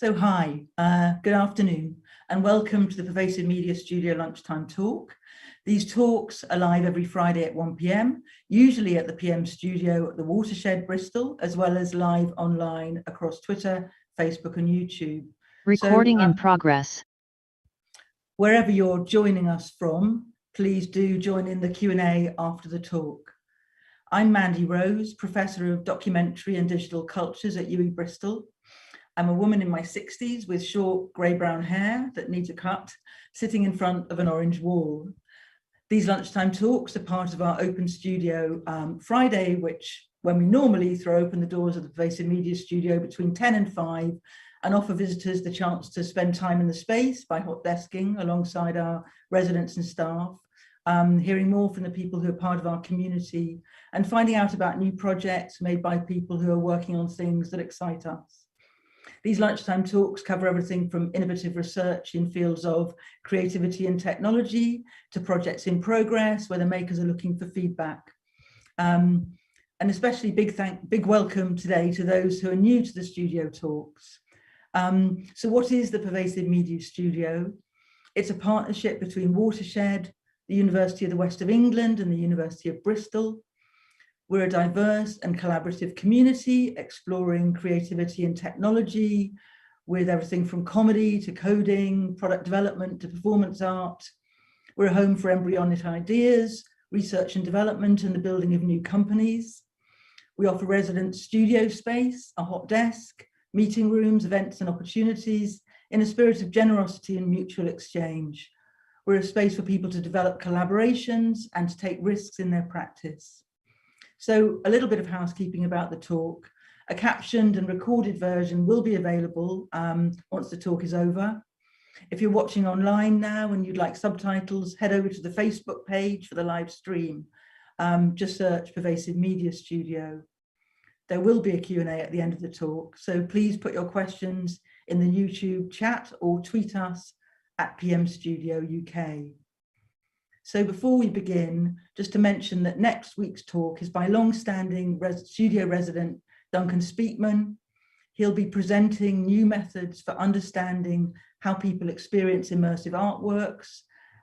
So hi, good afternoon, and welcome to the Pervasive Media Studio Lunchtime Talk. These talks are live every Friday at 1 p.m, usually at the PM studio at the Watershed, Bristol, as well as live online across Twitter, Facebook and YouTube. Recording in progress. Wherever you're joining us from, please do join in the Q&A after the talk. I'm Mandy Rose, Professor of Documentary and Digital Cultures at UWE Bristol. I'm a woman in my 60s with short grey-brown hair that needs a cut, sitting in front of an orange wall. These lunchtime talks are part of our open studio Friday, when we normally throw open the doors of the Pervasive Media Studio between 10 and 5 and offer visitors the chance to spend time in the space by hot desking alongside our residents and staff, hearing more from the people who are part of our community and finding out about new projects made by people who are working on things that excite us. These lunchtime talks cover everything from innovative research in fields of creativity and technology to projects in progress where the makers are looking for feedback. And especially big welcome today to those who are new to the studio talks. So what is the Pervasive Media Studio? It's a partnership between Watershed, the University of the West of England and the University of Bristol. We're a diverse and collaborative community exploring creativity and technology with everything from comedy to coding, product development to performance art. We're a home for embryonic ideas, research and development and the building of new companies. We offer residents studio space, a hot desk, meeting rooms, events and opportunities in a spirit of generosity and mutual exchange. We're a space for people to develop collaborations and to take risks in their practice. So a little bit of housekeeping about the talk. A captioned and recorded version will be available once the talk is over. If you're watching online now and you'd like subtitles, head over to the Facebook page for the live stream. Just search Pervasive Media Studio. There will be a Q&A at the end of the talk, so please put your questions in the YouTube chat or tweet us at PM Studio UK. So before we begin, just to mention that next week's talk is by long-standing studio resident Duncan Speakman. He'll be presenting new methods for understanding how people experience immersive artworks,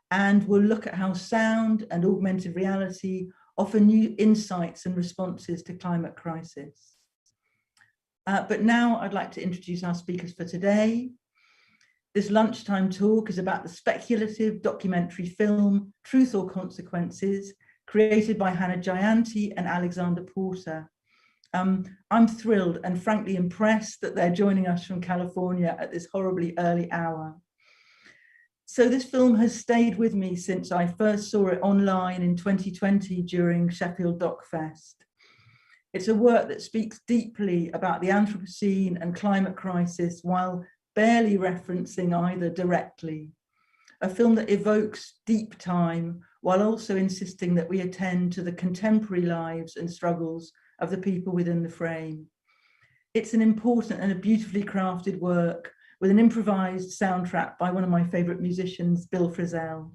and we'll look at how sound and augmented reality offer new insights and responses to climate crisis. But now I'd like to introduce our speakers for today. This lunchtime talk is about the speculative documentary film, Truth or Consequences, created by Hannah Jayanti and Alexander Porter. I'm thrilled and frankly impressed that they're joining us from California at this horribly early hour. So this film has stayed with me since I first saw it online in 2020 during Sheffield Doc Fest. It's a work that speaks deeply about the Anthropocene and climate crisis while barely referencing either directly. A film that evokes deep time while also insisting that we attend to the contemporary lives and struggles of the people within the frame. It's an important and a beautifully crafted work with an improvised soundtrack by one of my favorite musicians, Bill Frisell.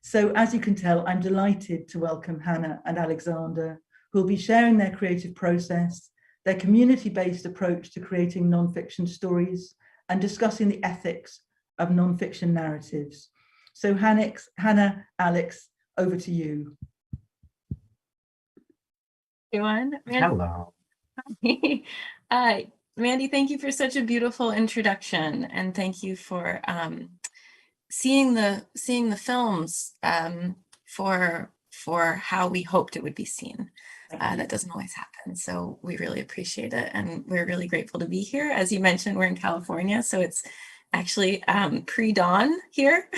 So as you can tell, I'm delighted to welcome Hannah and Alexander, who will be sharing their creative process, their community-based approach to creating non-fiction stories, and discussing the ethics of non-fiction narratives. So Hannah, Alex, over to you. Everyone. Hello. Mandy, thank you for such a beautiful introduction, and thank you for seeing the films for how we hoped it would be seen. That doesn't always happen, so we really appreciate it, and we're really grateful to be here. As you mentioned, we're in California, so it's actually pre-dawn here.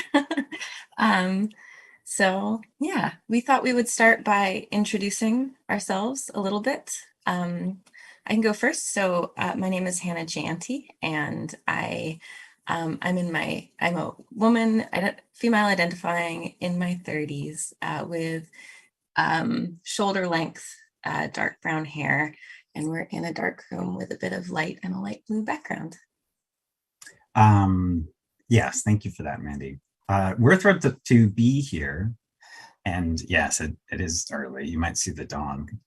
So yeah, we thought we would start by introducing ourselves a little bit. I can go first. So my name is Hannah Jayanti, and I'm a woman, female identifying in my 30s with shoulder length dark brown hair, and we're in a dark room with a bit of light and a light blue background. Yes, thank you for that, Mandy. We're thrilled to be here, and yes, it is early. You might see the dawn.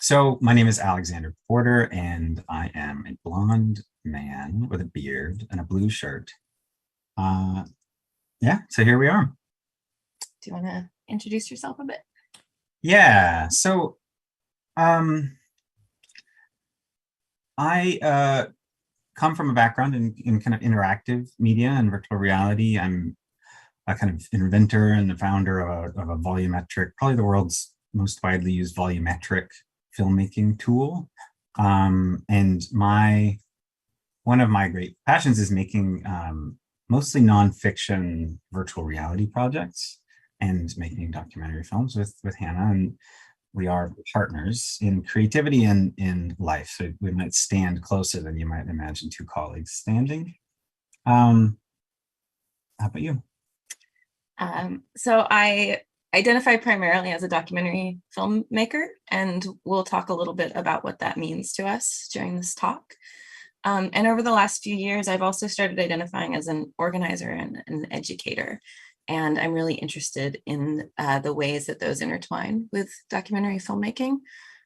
So my name is Alexander Porter, and I am a blonde man with a beard and a blue shirt. Yeah, so here we are. Do you want to introduce yourself a bit? Yeah, so I come from a background in kind of interactive media and virtual reality. I'm a kind of inventor and the founder of a volumetric, probably the world's most widely used volumetric filmmaking tool. And one of my great passions is making mostly nonfiction virtual reality projects and making documentary films with Hannah. And we are partners in creativity and in life. So we might stand closer than you might imagine two colleagues standing. How about you? So I identify primarily as a documentary filmmaker, and we'll talk a little bit about what that means to us during this talk. And over the last few years, I've also started identifying as an organizer and an educator. And I'm really interested in the ways that those intertwine with documentary filmmaking.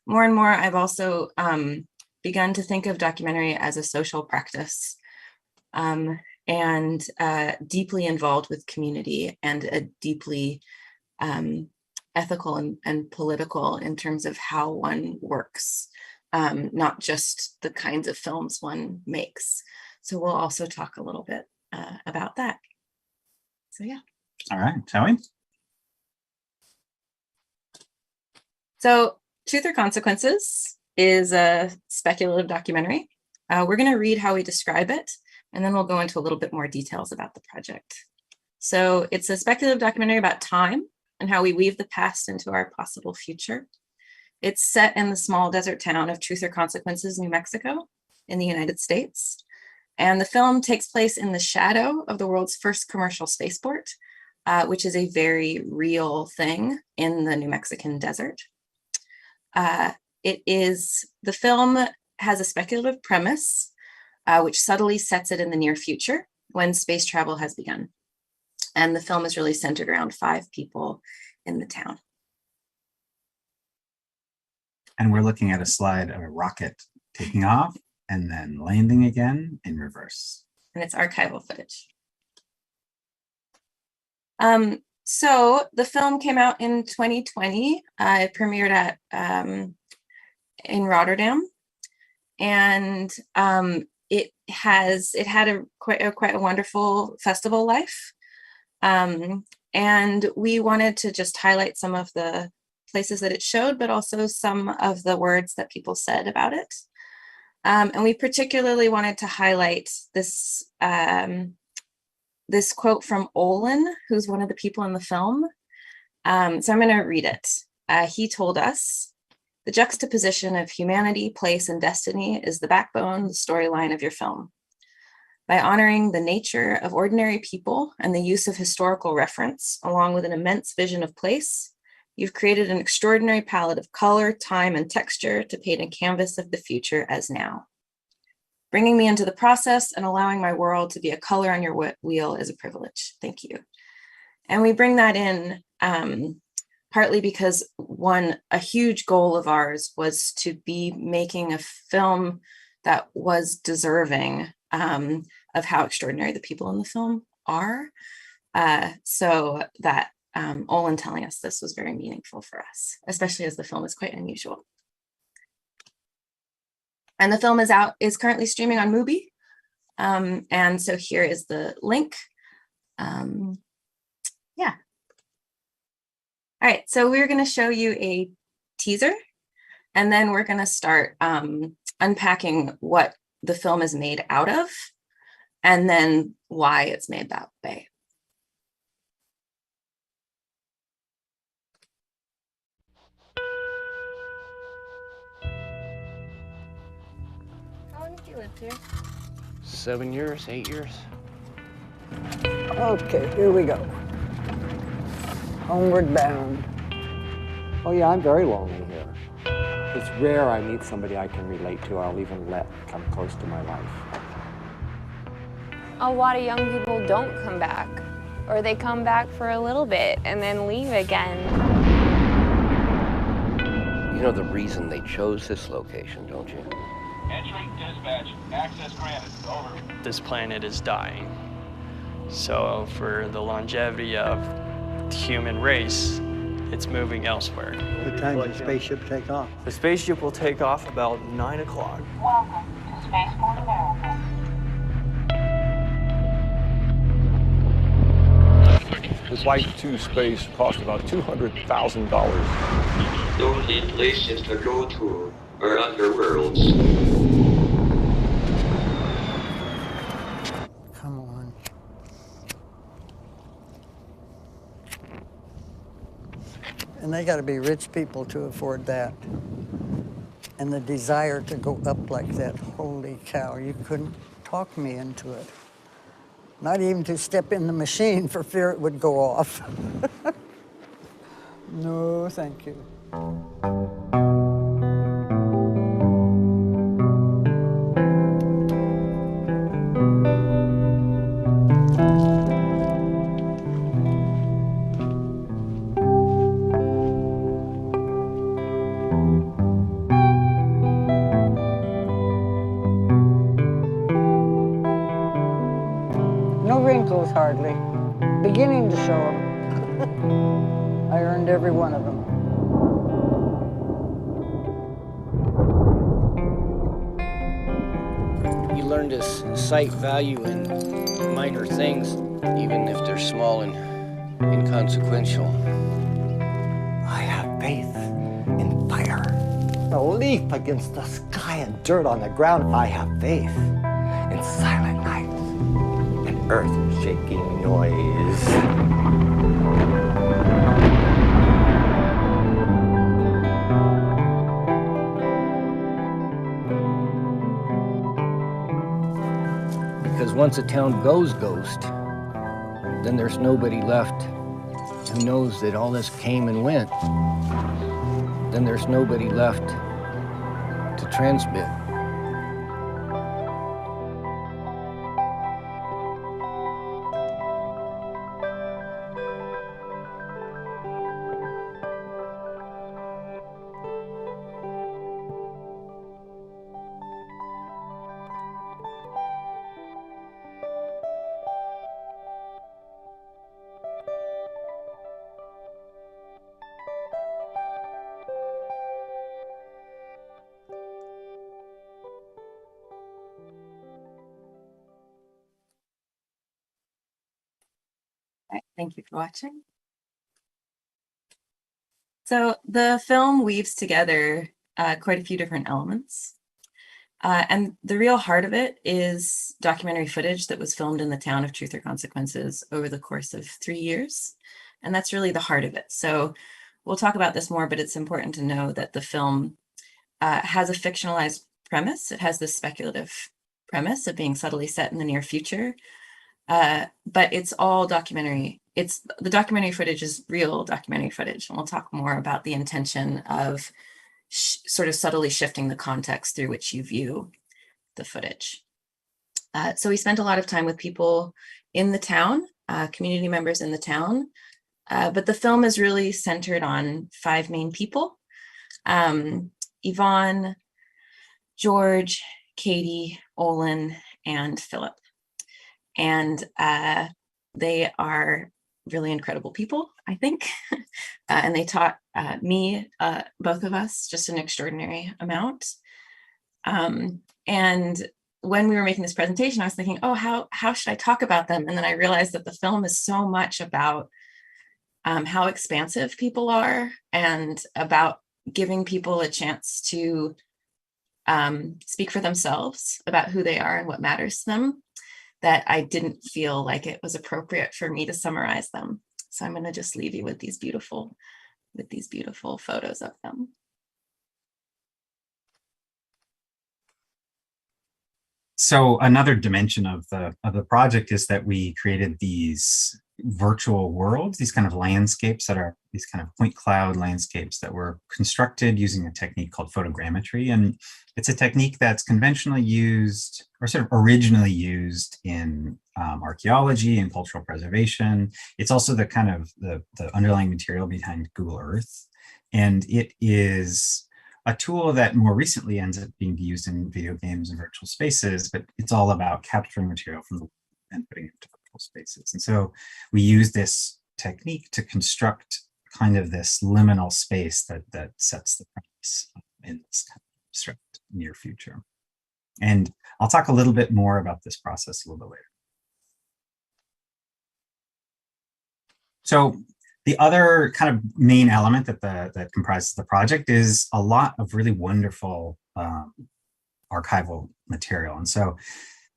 More and more, I've also begun to think of documentary as a social practice and deeply involved with community and a deeply ethical and political in terms of how one works, not just the kinds of films one makes. So we'll also talk a little bit about that. So yeah. All right, shall we? So Truth or Consequences is a speculative documentary. We're going to read how we describe it, and then we'll go into a little bit more details about the project. So it's a speculative documentary about time and how we weave the past into our possible future. It's set in the small desert town of Truth or Consequences, New Mexico, in the United States. And the film takes place in the shadow of the world's first commercial spaceport, which is a very real thing in the New Mexican desert. The film has a speculative premise, which subtly sets it in the near future when space travel has begun. And the film is really centered around 5 people in the town. And we're looking at a slide of a rocket taking off and then landing again in reverse. And it's archival footage. So the film came out in 2020. It premiered at in Rotterdam, and it had quite a wonderful festival life. And we wanted to just highlight some of the places that it showed, but also some of the words that people said about it. And we particularly wanted to highlight this this quote from Olin, who's one of the people in the film. So I'm going to read it. He told us, "The juxtaposition of humanity, place, and destiny is the backbone, the storyline of your film. By honoring the nature of ordinary people and the use of historical reference, along with an immense vision of place, you've created an extraordinary palette of color, time, and texture to paint a canvas of the future as now. Bringing me into the process and allowing my world to be a color on your wheel is a privilege. Thank you." And we bring that in partly because a huge goal of ours was to be making a film that was deserving of how extraordinary the people in the film are. So that Olin telling us this was very meaningful for us, especially as the film is quite unusual. And the film is currently streaming on Mubi. And so here is the link. Yeah. All right, so we're going to show you a teaser, and then we're going to start unpacking what the film is made out of, and then why it's made that way. How long have you lived here? 7 years, 8 years. Okay, here we go. Homeward bound. Oh yeah, I'm very lonely here. It's rare I meet somebody I can relate to, I'll even let come close to my life. A lot of young people don't come back, or they come back for a little bit and then leave again. You know the reason they chose this location, don't you? Entry dispatch. Access granted. Over. This planet is dying. So for the longevity of the human race, it's moving elsewhere. What time does the spaceship take off? The spaceship will take off about 9 o'clock. Welcome to Spaceport America. The flight to space cost about $200,000. The only places to go to are underworlds. Come on. And they got to be rich people to afford that. And the desire to go up like that, holy cow, you couldn't talk me into it. Not even to step in the machine for fear it would go off. No, thank you. No wrinkles, hardly. Beginning to show them. I earned every one of them. You learn to cite value in minor things, even if they're small and inconsequential. I have faith in fire. A leaf against the sky and dirt on the ground. I have faith in silent nights and earth-shaking noise. Because once a town goes ghost, then there's nobody left who knows that all this came and went. Then there's nobody left to transmit. All right, thank you for watching. So the film weaves together quite a few different elements. And the real heart of it is documentary footage that was filmed in the town of Truth or Consequences over the course of 3 years. And that's really the heart of it. So we'll talk about this more, but it's important to know that the film has a fictionalized premise. It has this speculative premise of being subtly set in the near future. But it's all documentary. The documentary footage is real documentary footage. And we'll talk more about the intention of sort of subtly shifting the context through which you view the footage. So we spent a lot of time with people in the town, community members in the town, but the film is really centered on 5 main people: Yvonne, George, Katie, Olin, and Philip. And they are really incredible people, I think. And they taught me, both of us, just an extraordinary amount. And when we were making this presentation, I was thinking, oh, how should I talk about them? And then I realized that the film is so much about how expansive people are and about giving people a chance to speak for themselves about who they are and what matters to them, that I didn't feel like it was appropriate for me to summarize them. So I'm going to just leave you with these beautiful photos of them. So another dimension of the project is that we created these virtual worlds, these kind of landscapes that are these kind of point cloud landscapes that were constructed using a technique called photogrammetry. And it's a technique that's conventionally used, or sort of originally used, in archaeology and cultural preservation. It's also the kind of the underlying material behind Google Earth. And it is a tool that more recently ends up being used in video games and virtual spaces, but it's all about capturing material from the world and putting it into virtual spaces. And so we use this technique to construct kind of this liminal space that sets the premise in this kind of abstract near future. And I'll talk a little bit more about this process a little bit later. So the other kind of main element that comprises the project is a lot of really wonderful archival material. And so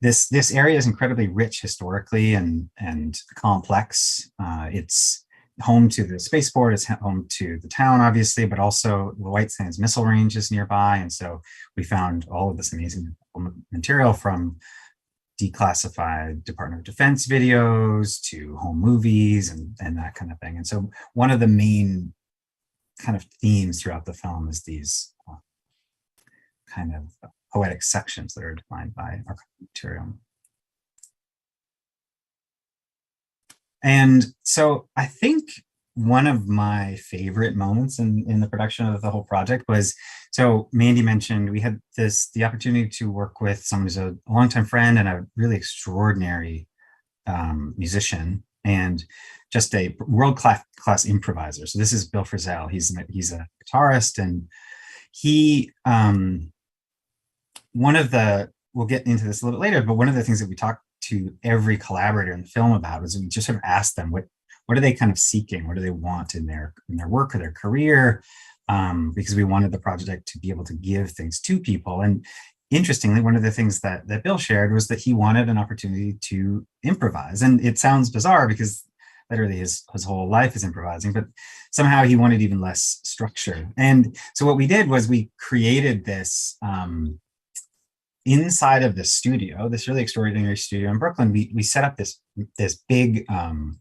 this area is incredibly rich historically and complex. It's home to the spaceport, it's home to the town, obviously, but also the White Sands Missile Range is nearby. And so we found all of this amazing material from declassified Department of Defense videos to home movies and that kind of thing. And so one of the main kind of themes throughout the film is these kind of poetic sections that are defined by archival material. And so I think one of my favorite moments in the production of the whole project was, so Mandy mentioned we had the opportunity to work with someone who's a longtime friend and a really extraordinary musician and just a world-class improviser. So this is Bill Frisell. He's a guitarist, and he we'll get into this a little bit later, but one of the things that we talked to every collaborator in the film about was we just sort of asked them what are they kind of seeking, what do they want in their work or their career, because we wanted the project to be able to give things to people. And interestingly, one of the things that Bill shared was that he wanted an opportunity to improvise. And it sounds bizarre because literally his whole life is improvising, but somehow he wanted even less structure. And so what we did was we created this inside of the studio, this really extraordinary studio in Brooklyn. We set up this big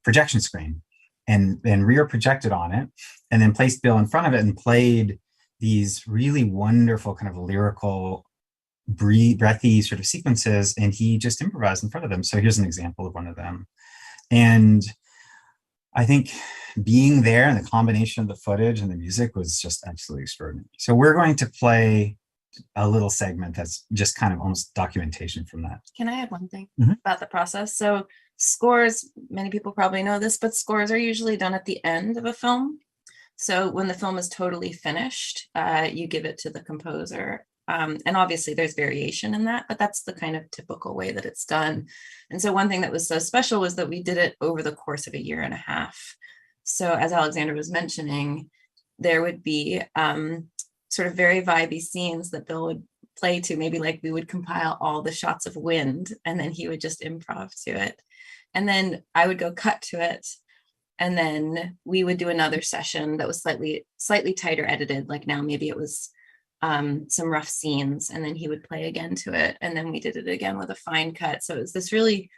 projection screen and rear projected on it, and then placed Bill in front of it and played these really wonderful kind of lyrical, breathy sort of sequences, and he just improvised in front of them. So here's an example of one of them. And I think being there and the combination of the footage and the music was just absolutely extraordinary. So we're going to play a little segment that's just kind of almost documentation from that. Can I add one thing about the process? So scores, many people probably know this, but scores are usually done at the end of a film. So when the film is totally finished, you give it to the composer. And obviously there's variation in that, but that's the kind of typical way that it's done. And so one thing that was so special was that we did it over the course of 1.5 years. So as Alexander was mentioning, there would be sort of very vibey scenes that Bill would play to. Maybe like we would compile all the shots of wind and then he would just improv to it. And then I would go cut to it. And then we would do another session that was slightly tighter edited. Like now maybe it was some rough scenes, and then he would play again to it. And then we did it again with a fine cut. So it was this really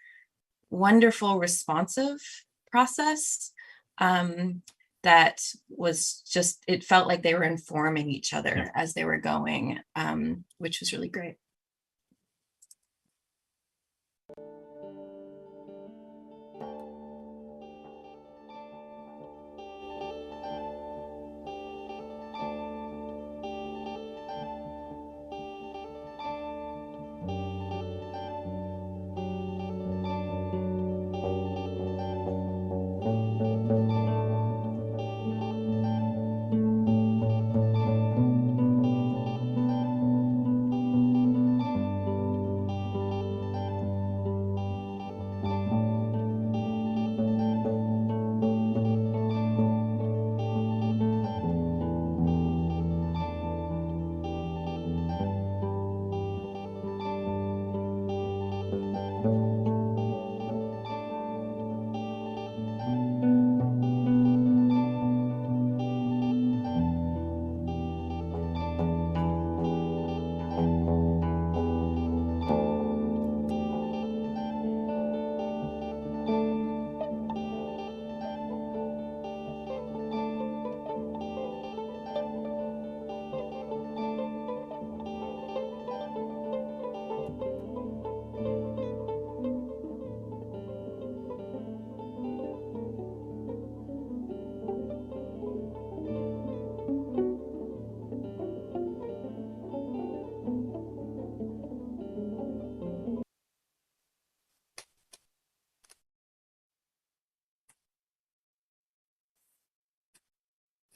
wonderful, responsive process that was just, it felt like they were informing each other as they were going, which was really great.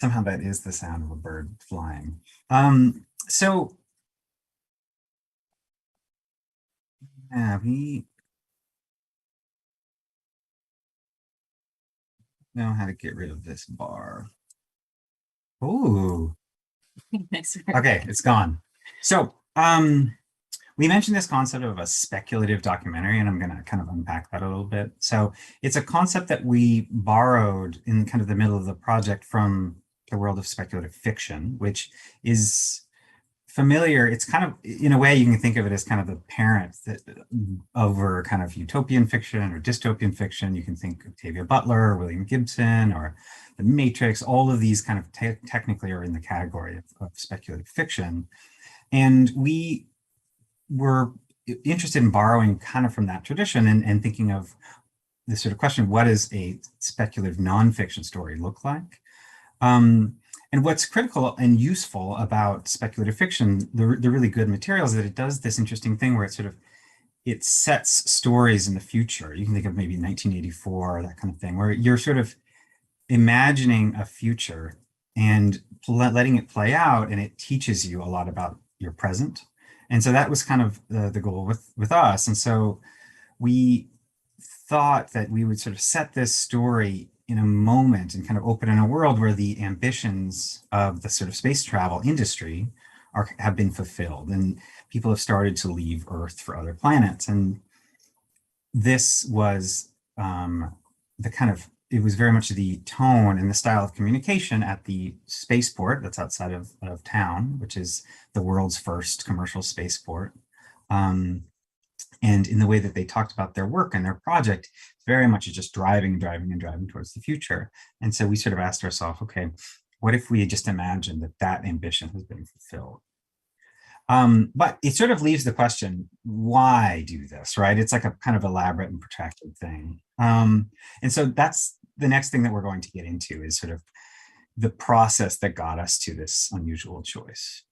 Somehow that is the sound of a bird flying. So yeah, we know how to get rid of this bar. Ooh. Nice. Okay, it's gone. So we mentioned this concept of a speculative documentary, and I'm going to kind of unpack that a little bit. So it's a concept that we borrowed in kind of the middle of the project from the world of speculative fiction, which is familiar. It's kind of, in a way, you can think of it as kind of the parent that, over kind of utopian fiction or dystopian fiction. You can think of Octavia Butler, or William Gibson, or The Matrix. All of these kind of technically are in the category of speculative fiction. And we were interested in borrowing kind of from that tradition and thinking of this sort of question: what does a speculative nonfiction story look like? And what's critical and useful about speculative fiction, the really good materials, is that it does this interesting thing where it sets stories in the future. You can think of maybe 1984, that kind of thing, where you're sort of imagining a future and letting it play out, and it teaches you a lot about your present. And so that was kind of the goal with us. And so we thought that we would sort of set this story in a moment and kind of open in a world where the ambitions of the sort of space travel industry have been fulfilled, and people have started to leave Earth for other planets. And this was it was very much the tone and the style of communication at the spaceport that's outside of town, which is the world's first commercial spaceport. And in the way that they talked about their work and their project, very much just driving towards the future. And so we sort of asked ourselves, okay, what if we had just imagined that ambition has been fulfilled? But it sort of leaves the question, why do this, right? It's like a kind of elaborate and protracted thing. And so that's the next thing that we're going to get into, is sort of the process that got us to this unusual choice.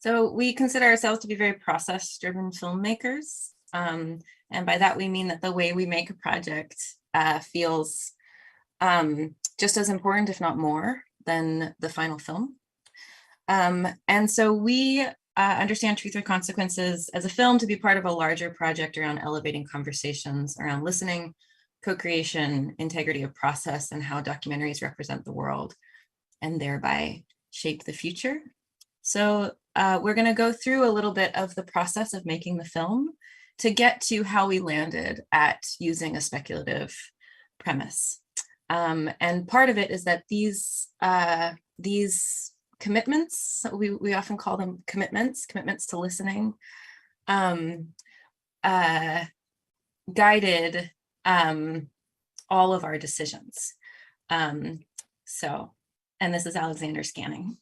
So we consider ourselves to be very process-driven filmmakers. And by that, we mean that the way we make a project feels just as important, if not more, than the final film. And so we understand Truth or Consequences as a film to be part of a larger project around elevating conversations around listening, co-creation, integrity of process, and how documentaries represent the world and thereby shape the future. So we're going to go through a little bit of the process of making the film to get to how we landed at using a speculative premise. And part of it is that these commitments, we often call them commitments to listening, guided all of our decisions. And this is Alexander scanning.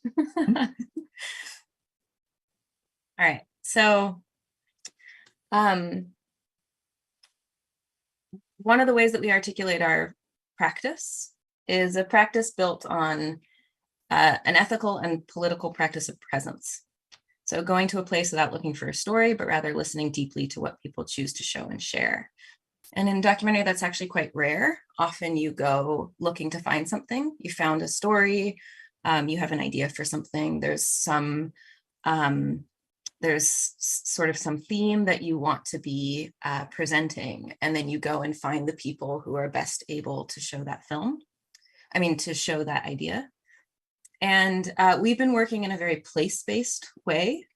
All right, so one of the ways that we articulate our practice is a practice built on an ethical and political practice of presence. So going to a place without looking for a story, but rather listening deeply to what people choose to show and share. And in documentary, that's actually quite rare. Often you go looking to find something. You found a story, you have an idea for something, there's sort of some theme that you want to be presenting, and then you go and find the people who are best able to show that to show that idea. And we've been working in a very place-based way,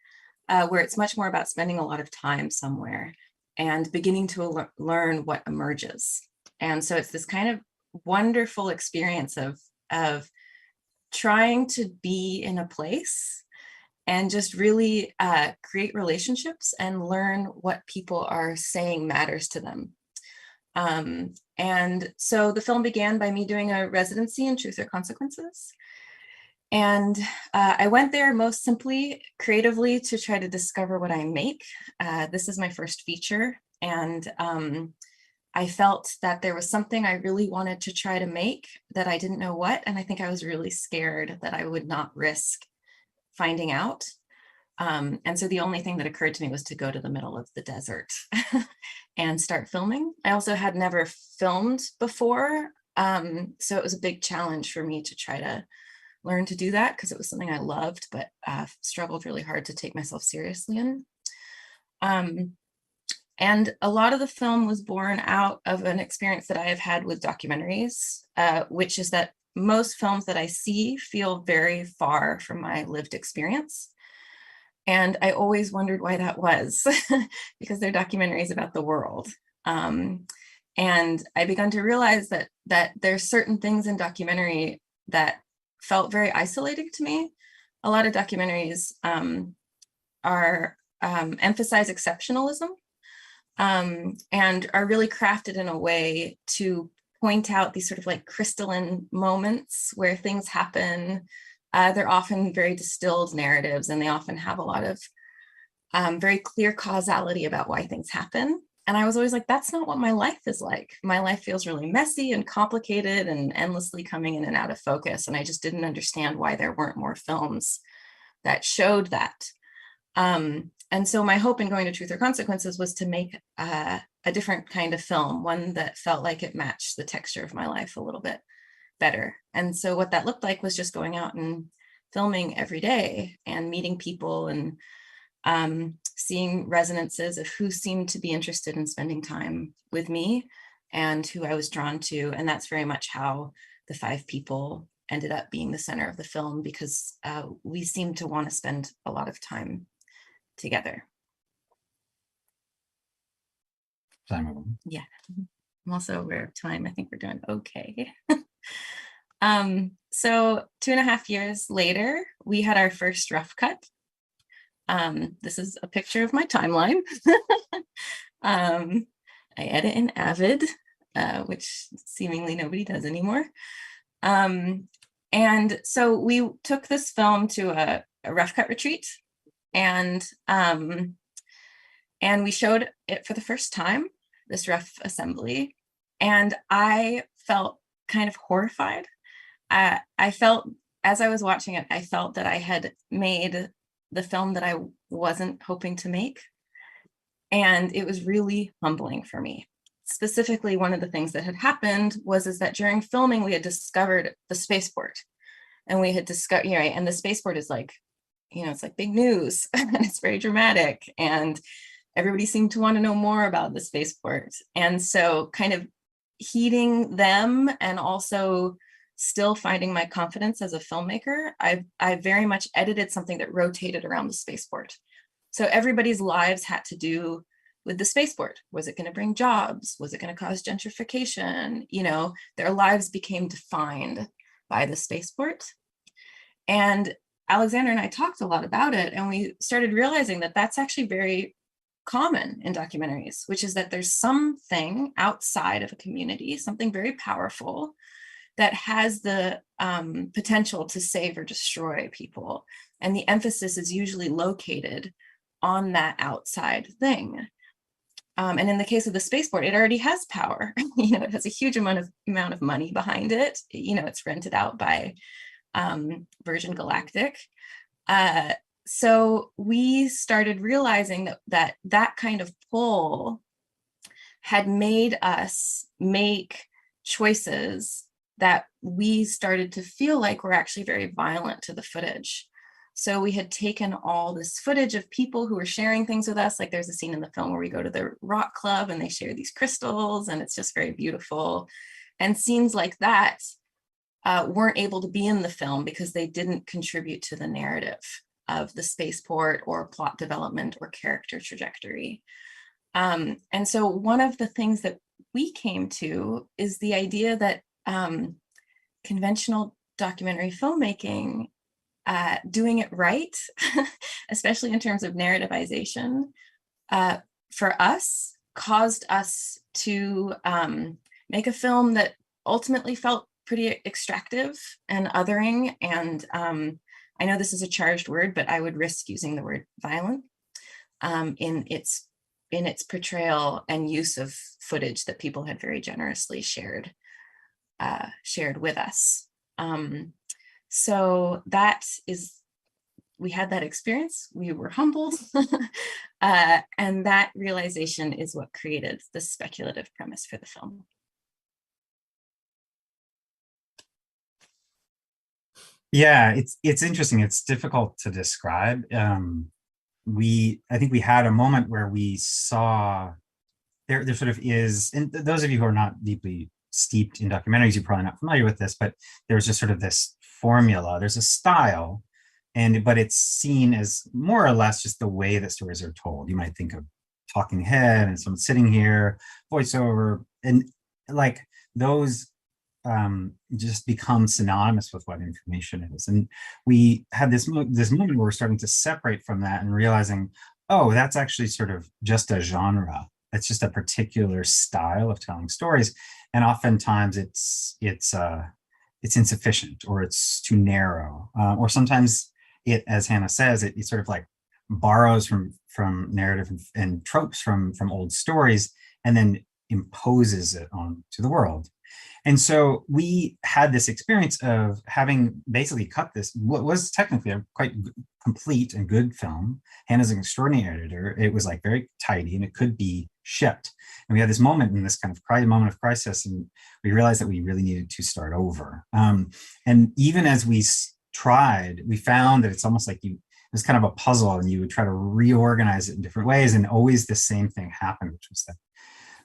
where it's much more about spending a lot of time somewhere and beginning to learn what emerges. And so it's this kind of wonderful experience of trying to be in a place and just really create relationships and learn what people are saying matters to them. And so the film began by me doing a residency in Truth or Consequences. And I went there most simply, creatively, to try to discover what I make. This is my first feature, and I felt that there was something I really wanted to try to make that I didn't know what, and I think I was really scared that I would not risk finding out. And so the only thing that occurred to me was to go to the middle of the desert and start filming. I also had never filmed before, So it was a big challenge for me to try to learn to do that, because it was something I loved, but struggled really hard to take myself seriously in. And a lot of the film was born out of an experience that I have had with documentaries, which is that most films that I see feel very far from my lived experience. And I always wondered why that was, because they're documentaries about the world. And I began to realize that there's certain things in documentary that felt very isolating to me. A lot of documentaries emphasize exceptionalism, and are really crafted in a way to point out these sort of like crystalline moments where things happen. They're often very distilled narratives, and they often have a lot of very clear causality about why things happen. And I was always like, that's not what my life is like. My life feels really messy and complicated and endlessly coming in and out of focus. And I just didn't understand why there weren't more films that showed that. And so my hope in going to Truth or Consequences was to make a different kind of film, one that felt like it matched the texture of my life a little bit better. And so what that looked like was just going out and filming every day and meeting people and seeing resonances of who seemed to be interested in spending time with me and who I was drawn to. And that's very much how the 5 people ended up being the center of the film, because we seemed to want to spend a lot of time together. Yeah, I'm also aware of time. I think we're doing okay. So 2.5 years later, we had our first rough cut. This is a picture of my timeline. I edit in Avid, which seemingly nobody does anymore. And so we took this film to a rough cut retreat, and we showed it for the first time, this rough assembly, and I felt kind of horrified. I felt, as I was watching it, I felt that I had made the film that I wasn't hoping to make. And it was really humbling for me. Specifically, one of the things that had happened was that during filming, we had discovered the spaceport. And we had discovered, and the spaceport is like, it's like big news and it's very dramatic. And everybody seemed to want to know more about the spaceport. And so kind of heeding them and also still finding my confidence as a filmmaker, I very much edited something that rotated around the spaceport. So everybody's lives had to do with the spaceport. Was it going to bring jobs? Was it going to cause gentrification? Their lives became defined by the spaceport. And Alexander and I talked a lot about it, and we started realizing that that's actually very common in documentaries, which is that there's something outside of a community, something very powerful that has the potential to save or destroy people. And the emphasis is usually located on that outside thing. And in the case of the spaceport, it already has power. It has a huge amount of money behind it. It's rented out by Virgin Galactic. So we started realizing that kind of pull had made us make choices that we started to feel like were actually very violent to the footage. So we had taken all this footage of people who were sharing things with us. Like there's a scene in the film where we go to the rock club and they share these crystals, and it's just very beautiful. And scenes like that weren't able to be in the film because they didn't contribute to the narrative of the spaceport or plot development or character trajectory. And so one of the things that we came to is the idea that conventional documentary filmmaking, doing it right, especially in terms of narrativization, for us, caused us to make a film that ultimately felt pretty extractive and othering. And I know this is a charged word, but I would risk using the word violent in its portrayal and use of footage that people had very generously shared with us. So we had that experience, we were humbled, and that realization is what created the speculative premise for the film. Yeah, it's interesting. It's difficult to describe. I think we had a moment where we saw there sort of is, and those of you who are not deeply steeped in documentaries, you're probably not familiar with this, but there's just sort of this formula. There's a style, but it's seen as more or less just the way that stories are told. You might think of talking head and someone sitting here, voiceover, and like those just become synonymous with what information is. And we had this moment where we're starting to separate from that and realizing, oh, that's actually sort of just a genre. It's just a particular style of telling stories, and oftentimes it's insufficient, or it's too narrow, or sometimes it, as Hannah says, it sort of like borrows from narrative and tropes from old stories, and then imposes it onto the world. And so we had this experience of having basically cut this, what was technically a quite complete and good film. Hannah's an extraordinary editor. It was like very tidy and it could be shipped. And we had this moment in this kind of moment of crisis, and we realized that we really needed to start over. And even as we tried, we found that it's almost like it was kind of a puzzle, and you would try to reorganize it in different ways, and always the same thing happened, which was that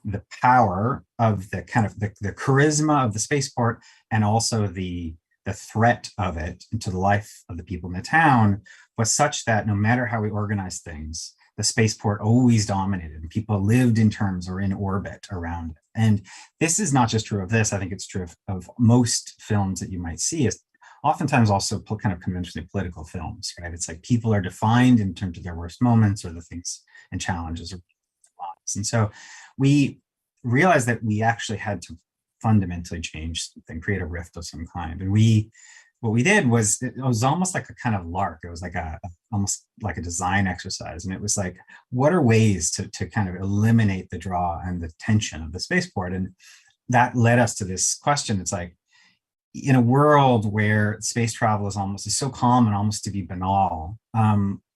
the power of the kind of the charisma of the spaceport, and also the threat of it into the life of the people in the town, was such that no matter how we organized things, the spaceport always dominated, and people lived in terms or in orbit around it. And this is not just true of this. I think it's true of most films that you might see, is oftentimes also kind of conventionally political films, right? It's like people are defined in terms of their worst moments or the things and challenges or lives. And so we realized that we actually had to fundamentally change and create a rift of some kind. And what we did was, it was almost like a kind of lark. It was like almost like a design exercise. And it was like, what are ways to kind of eliminate the draw and the tension of the spaceport? And that led us to this question. It's like, in a world where space travel is so common, almost to be banal,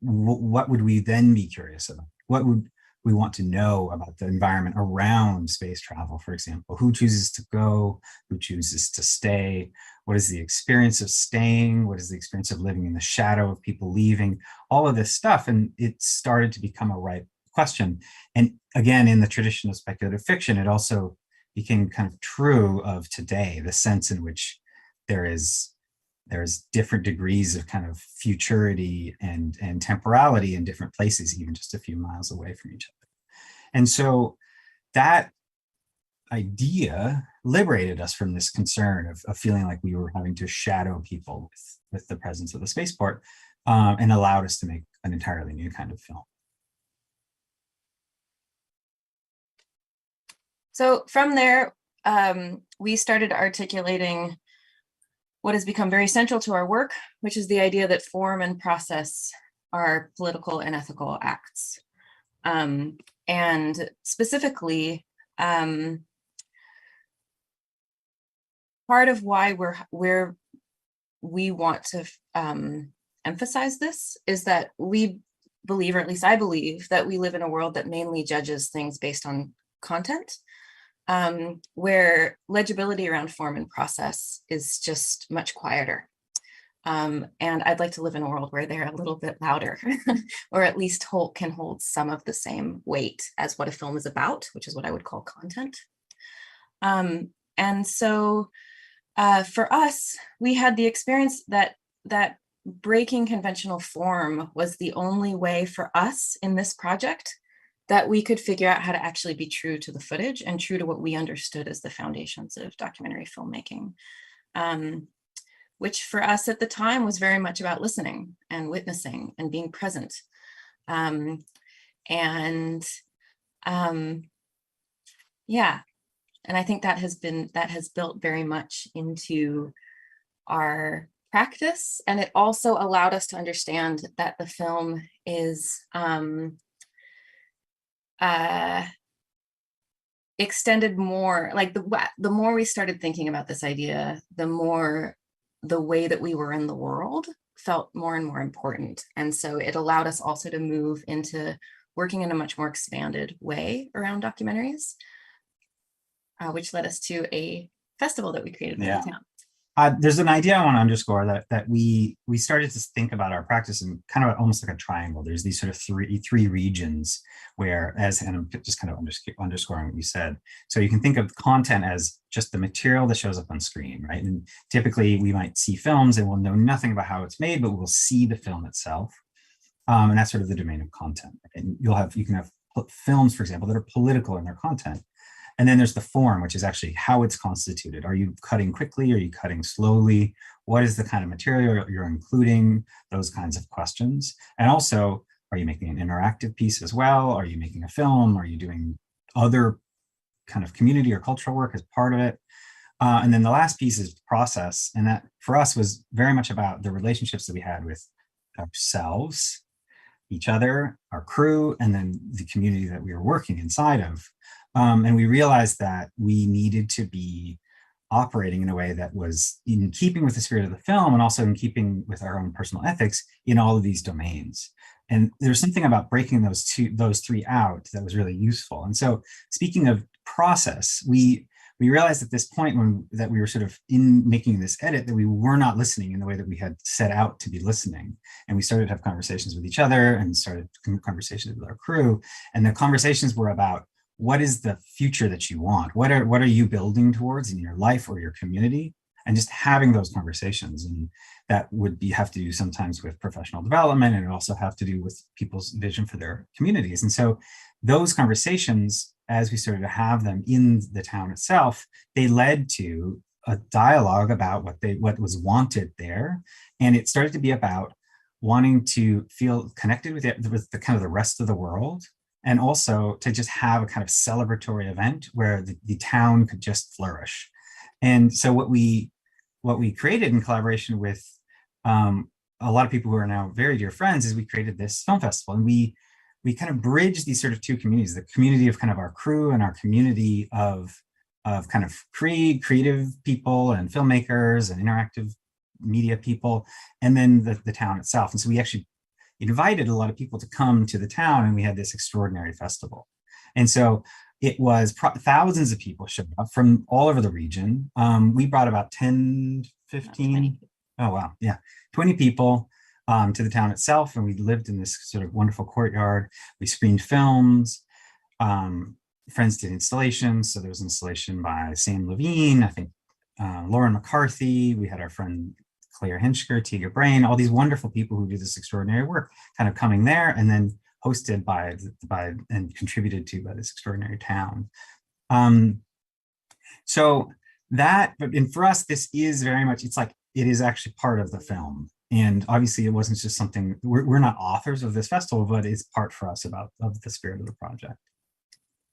what would we then be curious about? What would we want to know about the environment around space travel, for example? Who chooses to go? Who chooses to stay? What is the experience of staying? What is the experience of living in the shadow of people leaving? All of this stuff. And it started to become a ripe question. And again, in the tradition of speculative fiction, it also became kind of true of today, the sense in which there's different degrees of kind of futurity and temporality in different places, even just a few miles away from each other. And so that idea liberated us from this concern of feeling like we were having to shadow people with the presence of the spaceport, and allowed us to make an entirely new kind of film. So from there, we started articulating what has become very central to our work, which is the idea that form and process are political and ethical acts. And specifically, part of why we want to emphasize this is that we believe, or at least I believe, that we live in a world that mainly judges things based on content, where legibility around form and process is just much quieter. And I'd like to live in a world where they're a little bit louder, or at least can hold some of the same weight as what a film is about, which is what I would call content. And so for us, we had the experience that breaking conventional form was the only way for us in this project that we could figure out how to actually be true to the footage and true to what we understood as the foundations of documentary filmmaking. Which for us at the time was very much about listening and witnessing and being present. Yeah, and I think that has built very much into our practice. And it also allowed us to understand that the film is extended more, like the more we started thinking about this idea, the more the way that we were in the world felt more and more important. And so it allowed us also to move into working in a much more expanded way around documentaries, which led us to a festival that we created in the town. There's an idea I want to underscore that we started to think about our practice in kind of almost like a triangle. There's these sort of three regions where, and I'm just kind of underscoring what you said. So you can think of content as just the material that shows up on screen, right? And typically we might see films and we'll know nothing about how it's made, but we'll see the film itself. And that's sort of the domain of content. And you can have films, for example, that are political in their content. And then there's the form, which is actually how it's constituted. Are you cutting quickly? Are you cutting slowly? What is the kind of material you're including? Those kinds of questions. And also, are you making an interactive piece as well? Are you making a film? Are you doing other kind of community or cultural work as part of it? And then the last piece is process. And that for us was very much about the relationships that we had with ourselves, each other, our crew, and then the community that we were working inside of. And we realized that we needed to be operating in a way that was in keeping with the spirit of the film and also in keeping with our own personal ethics in all of these domains. And there's something about breaking those three out that was really useful. And so speaking of process, we realized at this point that we were sort of in making this edit that we were not listening in the way that we had set out to be listening. And we started to have conversations with each other and started conversations with our crew. And the conversations were about, what is the future that you want? What are you building towards in your life or your community? And just having those conversations. And that would have to do sometimes with professional development, and it also have to do with people's vision for their communities. And so those conversations, as we started to have them in the town itself, they led to a dialogue about what was wanted there. And it started to be about wanting to feel connected with the kind of the rest of the world, and also to just have a kind of celebratory event where the town could just flourish. And so what we created in collaboration with a lot of people who are now very dear friends is we created this film festival. And we kind of bridged these sort of two communities, the community of kind of our crew and our community of kind of creative people and filmmakers and interactive media people, and then the town itself. And so we actually invited a lot of people to come to the town, and we had this extraordinary festival. And so it was thousands of people showed up from all over the region. We brought about 10, 15, oh wow, yeah, 20 people to the town itself, and we lived in this sort of wonderful courtyard. We screened films. Friends did installations. So there was an installation by Sam Levine, I think Lauren McCarthy. We had our friend Claire Hinchker, Tiga Brain, all these wonderful people who do this extraordinary work kind of coming there, and then hosted by and contributed to by this extraordinary town. So that, and for us, this is very much, it's like, it is actually part of the film. And obviously it wasn't just something, we're not authors of this festival, but it's part for us of the spirit of the project.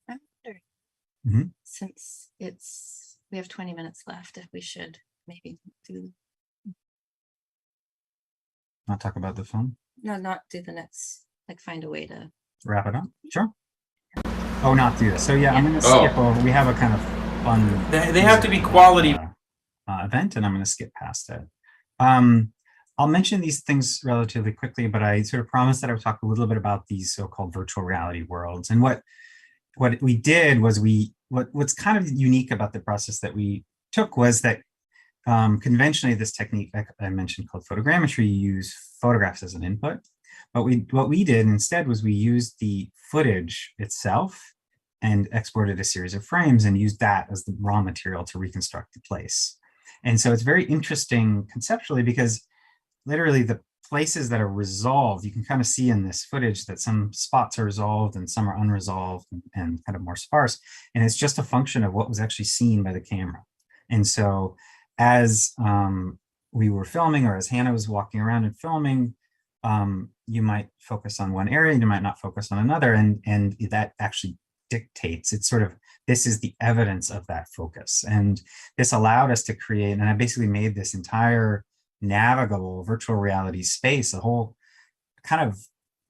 I wonder, since we have 20 minutes left, if we should maybe not talk about the film? No, not do the next, like find a way to wrap it up. Sure. Oh, not do this. So yeah, I'm going to skip over. We have a kind of fun. They have to be quality event, and I'm going to skip past it. I'll mention these things relatively quickly, but I sort of promised that I would talk a little bit about these so-called virtual reality worlds. And what we did was what's kind of unique about the process that we took was that conventionally, this technique I mentioned called photogrammetry, you use photographs as an input. But what we did instead was we used the footage itself and exported a series of frames and used that as the raw material to reconstruct the place. And so it's very interesting conceptually, because literally the places that are resolved, you can kind of see in this footage that some spots are resolved and some are unresolved and kind of more sparse. And it's just a function of what was actually seen by the camera. And so as we were filming, or as Hannah was walking around and filming, you might focus on one area, you might not focus on another, and that actually dictates, it's sort of, this is the evidence of that focus. And this allowed us to create, and I basically made this entire navigable virtual reality space, a whole kind of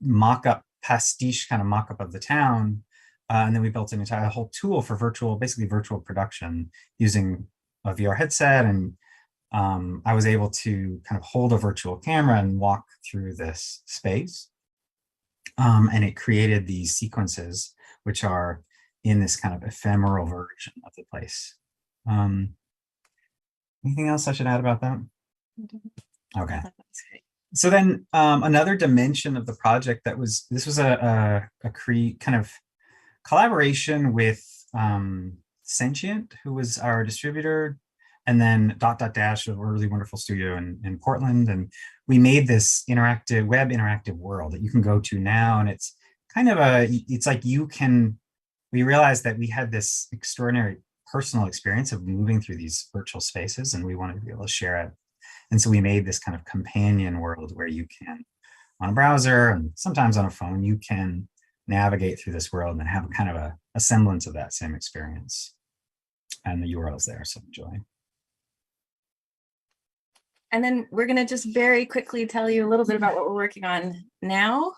mock-up, pastiche kind of mock-up of the town. And then we built a whole tool for basically virtual production using a VR headset, and I was able to kind of hold a virtual camera and walk through this space. And it created these sequences, which are in this kind of ephemeral version of the place. Anything else I should add about that? Okay. So then another dimension of the project this was a kind of collaboration with Sentient, who was our distributor, and then Dash, a really wonderful studio in Portland. And we made this web interactive world that you can go to now. And it's kind of it's like we realized that we had this extraordinary personal experience of moving through these virtual spaces, and we wanted to be able to share it. And so we made this kind of companion world where you can, on a browser and sometimes on a phone, you can navigate through this world and have kind of a semblance of that same experience. And the URL's there, so enjoy. And then we're going to just very quickly tell you a little bit about what we're working on now,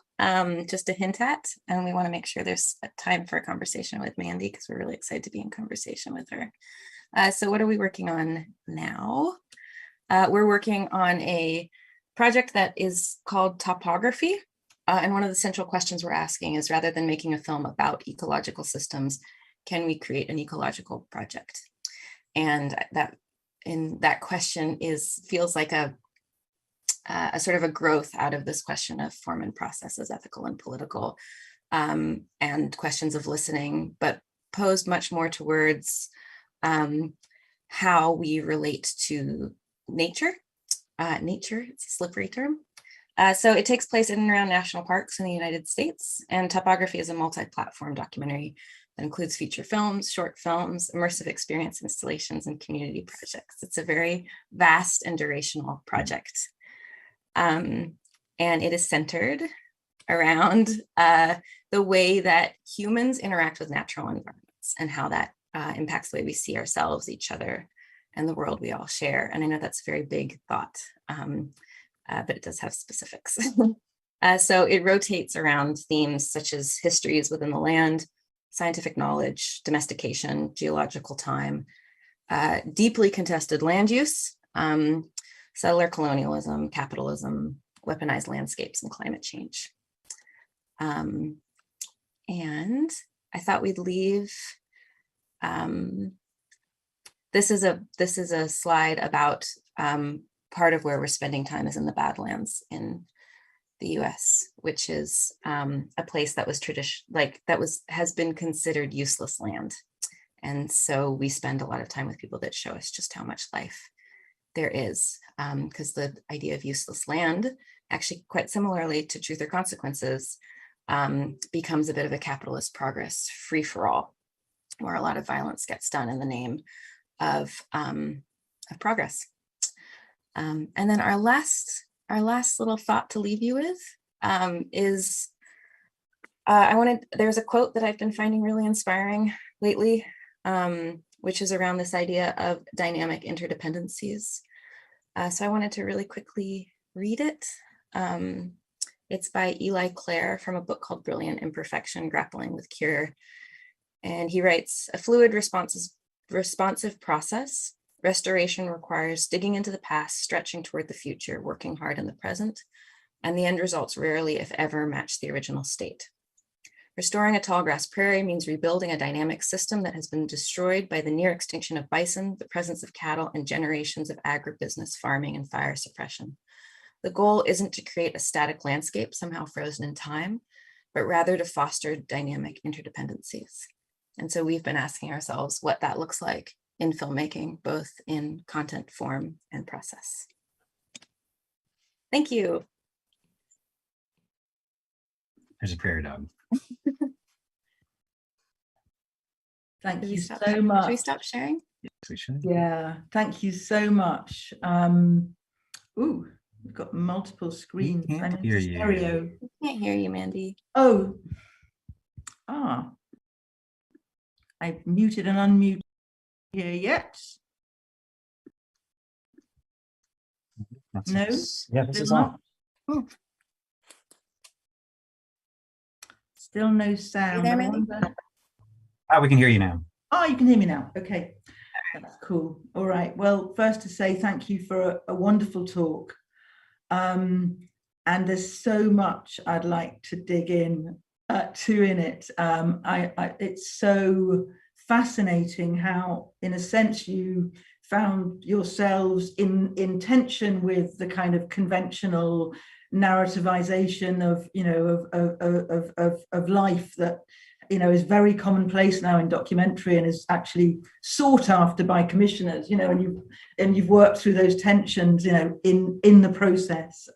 just a hint at, and we want to make sure there's a time for a conversation with Mandy because we're really excited to be in conversation with her. So what are we working on now? We're working on a project that is called Topography. And one of the central questions we're asking is, rather than making a film about ecological systems, can we create an ecological project? And that question feels like a sort of a growth out of this question of form and process as ethical and political, and questions of listening, but posed much more towards how we relate to nature. Nature, it's a slippery term. So it takes place in and around national parks in the United States, and Topography is a multi-platform documentary that includes feature films, short films, immersive experience installations, and community projects. It's a very vast and durational project. And it is centered around the way that humans interact with natural environments and how that impacts the way we see ourselves, each other, and the world we all share. And I know that's a very big thought, but it does have specifics. So it rotates around themes such as histories within the land, scientific knowledge, domestication, geological time, deeply contested land use, settler colonialism, capitalism, weaponized landscapes, and climate change. And I thought we'd leave, this is a slide about part of where we're spending time is in the Badlands in the US, which is a place that was has been considered useless land. And so we spend a lot of time with people that show us just how much life there is, because the idea of useless land, actually quite similarly to Truth or Consequences, becomes a bit of a capitalist progress free-for-all, where a lot of violence gets done in the name of progress. And then our last little thought to leave you with is, there's a quote that I've been finding really inspiring lately, which is around this idea of dynamic interdependencies. So I wanted to really quickly read it. It's by Eli Clare from a book called Brilliant Imperfection, Grappling with Cure. And he writes, a fluid responsive process. Restoration requires digging into the past, stretching toward the future, working hard in the present, and the end results rarely, if ever, match the original state. Restoring a tallgrass prairie means rebuilding a dynamic system that has been destroyed by the near extinction of bison, the presence of cattle, and generations of agribusiness, farming, and fire suppression. The goal isn't to create a static landscape somehow frozen in time, but rather to foster dynamic interdependencies. And so we've been asking ourselves what that looks like in filmmaking, both in content, form, and process. Thank you. There's a prairie dog. Thank you so much. Should we stop sharing? Yes, we should. Yeah, thank you so much. Ooh, we've got multiple screens. We can't hear you. Stereo. We can't hear you, Mandy. Oh, I've muted and unmuted here yet. No? Yeah, this is on. Oh. Still no sound. There, Mandy? Oh, we can hear you now. Oh, you can hear me now. Okay, that's cool. All right. Well, first to say thank you for a wonderful talk. And there's so much I'd like to dig in to in it. It's so fascinating how, in a sense, you found yourselves in tension with the kind of conventional narrativization of, you know, of life that, you know, is very commonplace now in documentary and is actually sought after by commissioners, you know, and you've worked through those tensions, you know, in the process.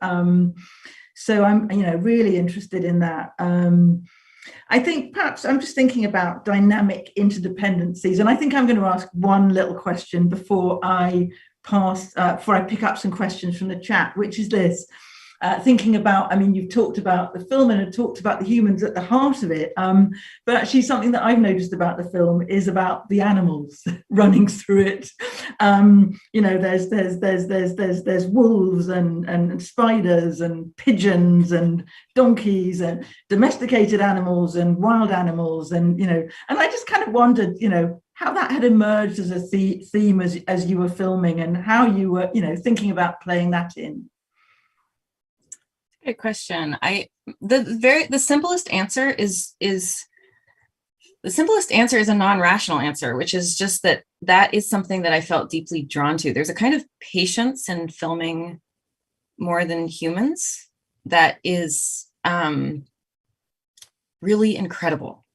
So I'm, you know, really interested in that. I think perhaps I'm just thinking about dynamic interdependencies, and I think I'm going to ask one little question before I pick up some questions from the chat, which is this. Thinking about, I mean, you've talked about the film and have talked about the humans at the heart of it, but actually something that I've noticed about the film is about the animals running through it. You know, there's wolves and spiders and pigeons and donkeys and domesticated animals and wild animals, and, you know, and I just kind of wondered, you know, how that had emerged as a theme as you were filming, and how you were, you know, thinking about playing that in. Good question. The simplest answer is a non-rational answer, which is just that is something that I felt deeply drawn to. There's a kind of patience in filming more than humans that is really incredible.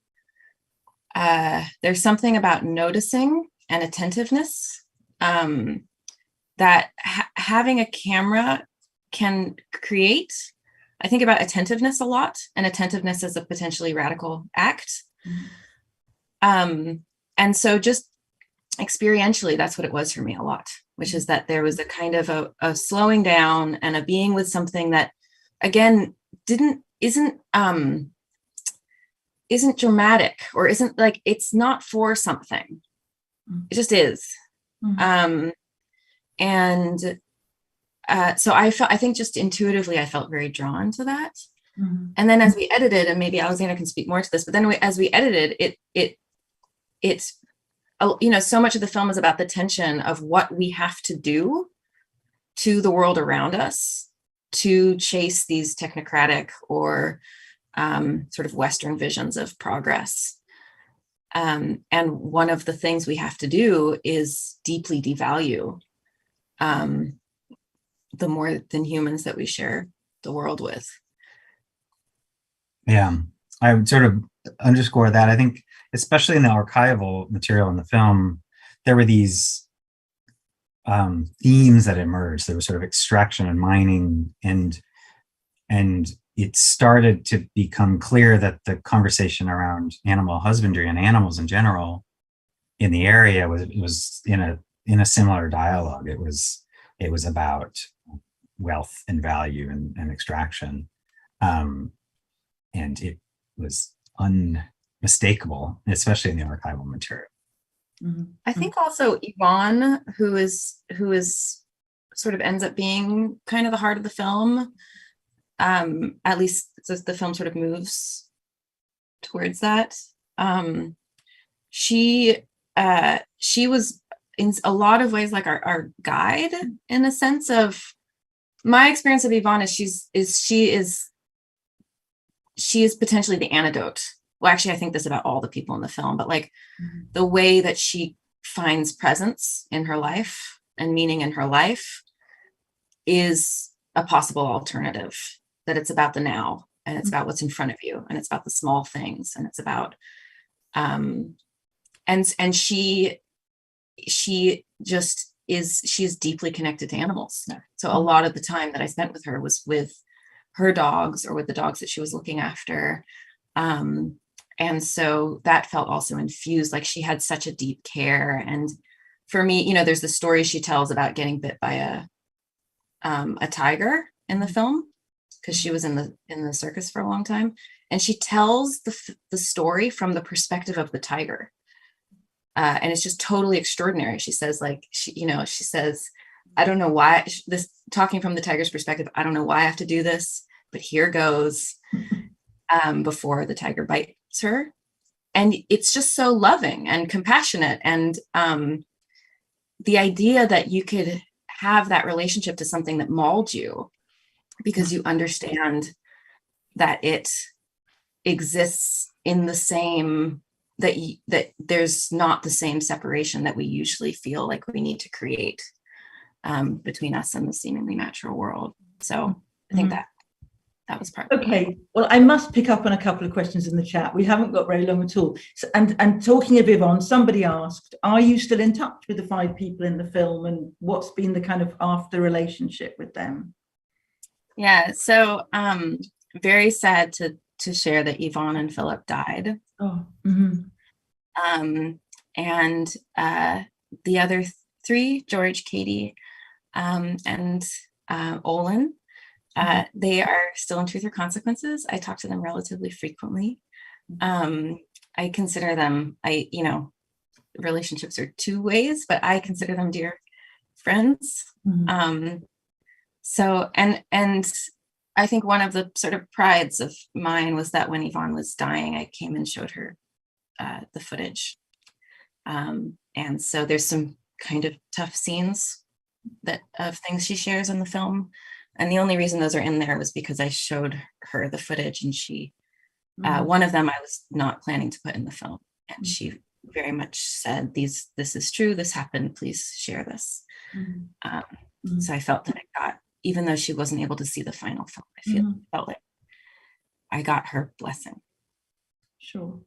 There's something about noticing and attentiveness that having a camera can create. I think about attentiveness a lot, and attentiveness is a potentially radical act. And so just experientially, that's what it was for me a lot, which is that there was a kind of a slowing down and a being with something that, again, isn't dramatic, or isn't like, it's not for something. It just is. So I think just intuitively, I felt very drawn to that. And then as we edited, and maybe Alexander can speak more to this, but then as we edited it, you know, so much of the film is about the tension of what we have to do to the world around us to chase these technocratic or sort of Western visions of progress. And one of the things we have to do is deeply devalue the more than humans that we share the world with. Yeah, I would sort of underscore that. I think, especially in the archival material in the film, there were these themes that emerged. There was sort of extraction and mining, and it started to become clear that the conversation around animal husbandry and animals in general in the area was in a similar dialogue. It was about wealth and value and extraction, and it was unmistakable, especially in the archival material. I think also Yvonne, who is sort of ends up being kind of the heart of the film, at least the film sort of moves towards that. She was in a lot of ways like our guide, in a sense of, my experience of Yvonne is she is potentially the antidote. Well, actually, I think this about all the people in the film, but like the way that she finds presence in her life and meaning in her life is a possible alternative, that it's about the now, and it's about what's in front of you, and it's about the small things, and it's about and she just is, she is deeply connected to animals. So a lot of the time that I spent with her was with her dogs, or with the dogs that she was looking after. And so that felt also infused, like she had such a deep care. And for me, you know, there's the story she tells about getting bit by a tiger in the film, because she was in the circus for a long time. And she tells the story from the perspective of the tiger. And it's just totally extraordinary. She says, like, she says, I don't know why, this, talking from the tiger's perspective, I don't know why I have to do this, but here goes, before the tiger bites her. And it's just so loving and compassionate. And the idea that you could have that relationship to something that mauled you because you understand that it exists in the same that there's not the same separation that we usually feel like we need to create between us and the seemingly natural world. So I think that was part of it. Okay, well, I must pick up on a couple of questions in the chat. We haven't got very long at all. So, and talking of Yvonne, somebody asked, are you still in touch with the 5 people in the film, and what's been the kind of after relationship with them? Yeah, so very sad to share that Yvonne and Philip died. Oh. And the other 3, George, Katie, and Olin, they are still in Truth or Consequences. I talk to them relatively frequently. I consider them, relationships are 2 ways, but I consider them dear friends. So, and I think one of the sort of prides of mine was that when Yvonne was dying, I came and showed her the footage. And so there's some kind of tough scenes of things she shares in the film. And the only reason those are in there was because I showed her the footage, and she, one of them I was not planning to put in the film. And she very much said, this is true, this happened, please share this. So I felt that I got, even though she wasn't able to see the final film, I felt like I got her blessing. Sure.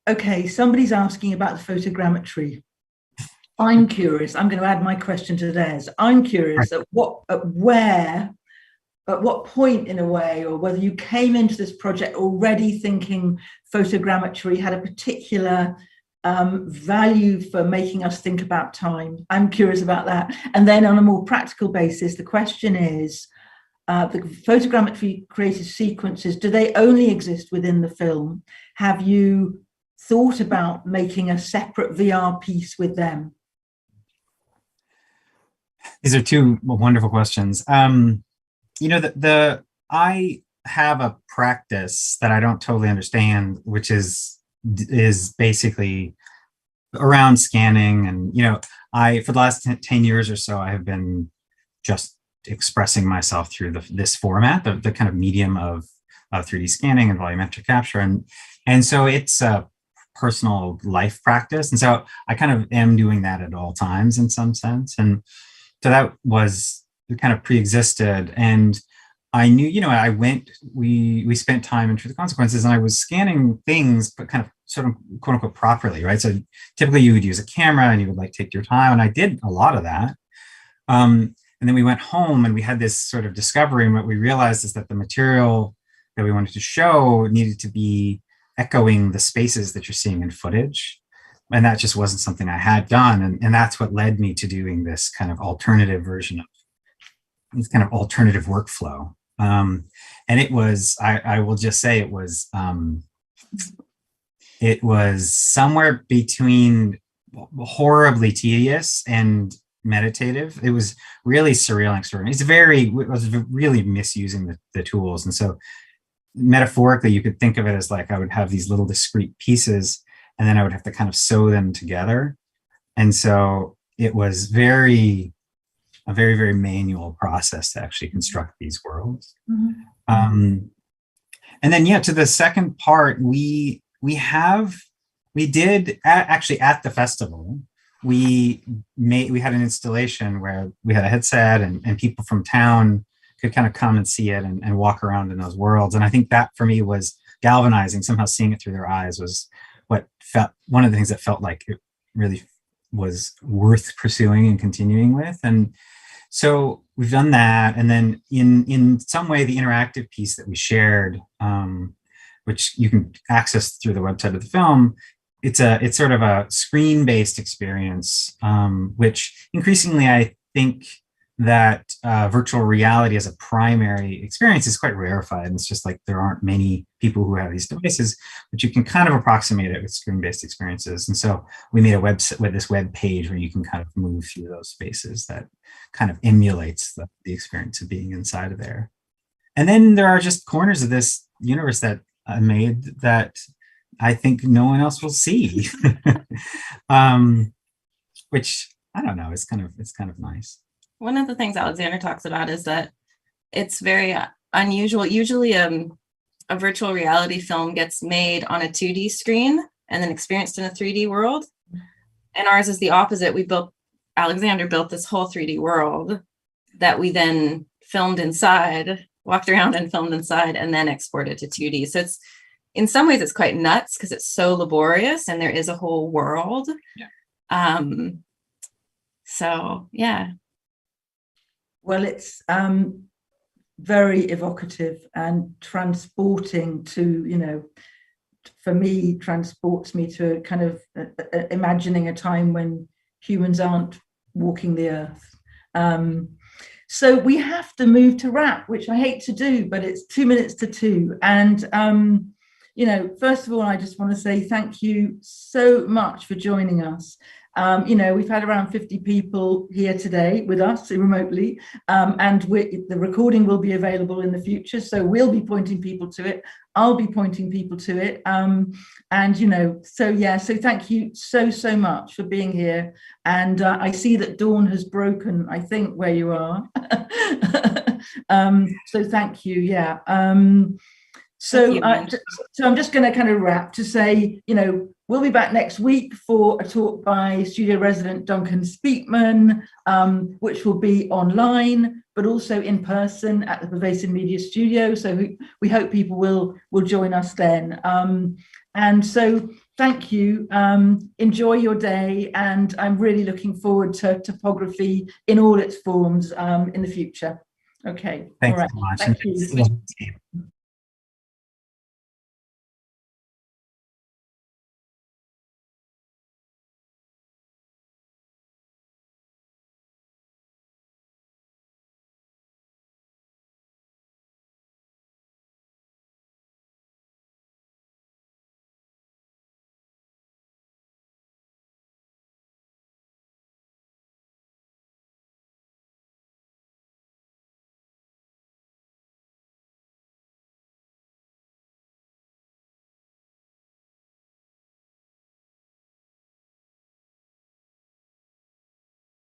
Okay, somebody's asking about the photogrammetry. I'm curious, I'm going to add my question to theirs. I'm curious at what point in a way, or whether you came into this project already thinking photogrammetry had a particular value for making us think about time. I'm curious about that. And then on a more practical basis, the question is, the photogrammetry created sequences, do they only exist within the film? Have you thought about making a separate VR piece with them? These are 2 wonderful questions. You know, I have a practice that I don't totally understand, which is basically around scanning. And, you know, for the last 10 years or so, I have been just expressing myself through this format, the kind of medium of 3D scanning and volumetric capture. And so it's a personal life practice. And so I kind of am doing that at all times in some sense. And so that was kind of pre-existed. And I knew, you know, we spent time in Truth or Consequences, and I was scanning things, but kind of sort of quote unquote properly, right? So typically you would use a camera and you would like take your time. And I did a lot of that. And then we went home and we had this sort of discovery. And what we realized is that the material that we wanted to show needed to be echoing the spaces that you're seeing in footage. And that just wasn't something I had done. And that's what led me to doing this kind of alternative version of this kind of alternative workflow. And it was, I will just say it was somewhere between horribly tedious and meditative. It was really surreal and extraordinary. It was really misusing the tools. And so metaphorically, you could think of it as like I would have these little discrete pieces, and then I would have to kind of sew them together. And so it was a very, very manual process to actually construct these worlds. And then, yeah, to the second part, we did actually at the festival, we had an installation where we had a headset and people from town could kind of come and see it and walk around in those worlds. And I think that for me was galvanizing. Somehow seeing it through their eyes was what felt one of the things that felt like it really was worth pursuing and continuing with. And so we've done that. And then in some way, the interactive piece that we shared, which you can access through the website of the film, it's sort of a screen-based experience, which increasingly I think that virtual reality as a primary experience is quite rarefied. And it's just like there aren't many people who have these devices, but you can kind of approximate it with screen-based experiences. And so we made a website with this web page where you can kind of move through those spaces that kind of emulates the experience of being inside of there. And then there are just corners of this universe that I made that I think no one else will see, which I don't know, it's kind of nice. One of the things Alexander talks about is that it's very unusual. Usually a virtual reality film gets made on a 2D screen and then experienced in a 3D world. And ours is the opposite. Alexander built this whole 3D world that we then filmed inside, walked around and filmed inside, and then exported to 2D. So it's, in some ways, it's quite nuts because it's so laborious and there is a whole world. Yeah. So, yeah. Well, it's very evocative and transporting to, you know, for me, transports me to kind of imagining a time when humans aren't walking the earth. So we have to move to wrap, which I hate to do, but it's 2 minutes to 2. And, you know, first of all, I just want to say thank you so much for joining us. You know, we've had around 50 people here today with us remotely, and the recording will be available in the future. So we'll be pointing people to it. I'll be pointing people to it. And, you know, so yeah, so thank you so much for being here. And I see that Dawn has broken, I think, where you are. So thank you, yeah. So I'm just going to kind of wrap to say, you know, we'll be back next week for a talk by studio resident Duncan Speakman, which will be online, but also in person at the Pervasive Media Studio. So we hope people will join us then. And so thank you. Enjoy your day. And I'm really looking forward to topography in all its forms in the future. Okay. Thanks all right. so much. Thank you.